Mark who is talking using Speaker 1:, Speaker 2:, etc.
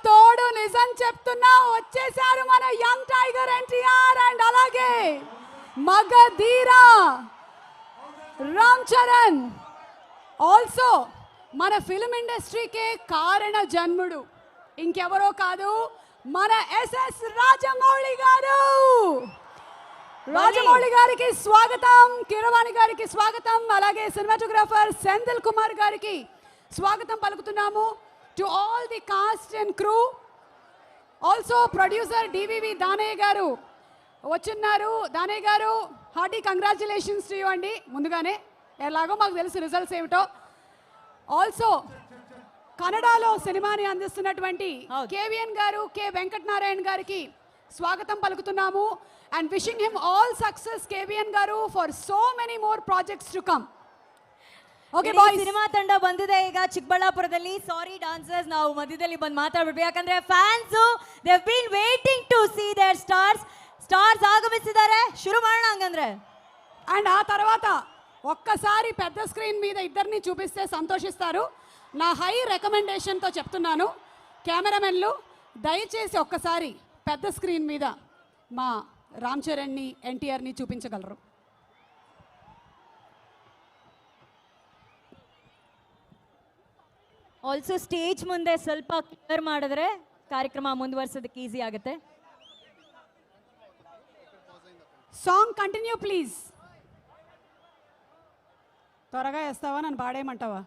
Speaker 1: తోడు నిజం చెప్తున్నా వచ్చేసారు మన యంగ్ టైగర్ ఎన్టీఆర్ అండ్ అలాగే మగధీరా రామ్ చరణ్. ఆల్సో మన ఫిల్మ్ ఇండస్ట్రీకే కారణ జన్ముడు ఇంకెవరో కాదు మన ఎస్ఎస్ రాజమౌళి గారు. రాజమౌళి గారికి స్వాగతం, కీరవాణి గారికి స్వాగతం, అలాగే సినిమాటోగ్రాఫర్ సెంధిల్ కుమార్ గారికి స్వాగతం పలుకుతున్నాము. To all the cast and crew. Also producer DVV Danayya గారు వచ్చున్నారు. దానయ్య గారు హార్టీ కంగ్రాచులేషన్స్ టు యూ అండి. ముందుగానే ఎలాగో మాకు తెలుసు రిజల్ట్స్ ఏమిటో. ఆల్సో కన్నడలో సినిమాని అందిస్తున్నటువంటి కేవిఎన్ గారు, కే వెంకటనారాయణ గారికి స్వాగతం పలుకుతున్నాము. And wishing him all success KVN గారు for so many more projects to come.
Speaker 2: Okay boys, cinema ತಂಡ ಬಂದಿದೆ ಈಗ ಚಿಕ್ಕಬಳ್ಳಾಪುರದಲ್ಲಿ. ಸಾರಿ ಡಾನ್ಸರ್ಸ್, ನಾವು ಮಧ್ಯದಲ್ಲಿ ಬಂದು ಮಾತಾಡ್ಬಿಟ್ವಿ, ಯಾಕಂದ್ರೆ fans they have been waiting to see their stars ಆಗಮಿಸಿದ್ದಾರೆ. ಶುರು ಮಾಡೋಣ ಹಂಗಂದ್ರೆ.
Speaker 1: అండ్ ఆ తర్వాత ఒక్కసారి పెద్ద స్క్రీన్ మీద ఇద్దరిని చూపిస్తే సంతోషిస్తారు. నా హై రికమెండేషన్తో చెప్తున్నాను, కెమెరామెన్లు దయచేసి ఒక్కసారి పెద్ద స్క్రీన్ మీద మా రామ్ చరణ్ని ఎన్టీఆర్ని చూపించగలరు.
Speaker 2: ಆಲ್ಸೋ ಸ್ಟೇಜ್ ಮುಂದೆ ಸ್ವಲ್ಪ ಕ್ಲಿಯರ್ ಮಾಡಿದ್ರೆ ಕಾರ್ಯಕ್ರಮ ಮುಂದುವರಿಸೋದಕ್ಕೆ ಈಸಿ ಆಗುತ್ತೆ.
Speaker 1: Song continue please. త్వరగా వేస్తావా, నన్ను పాడేయమంటావా?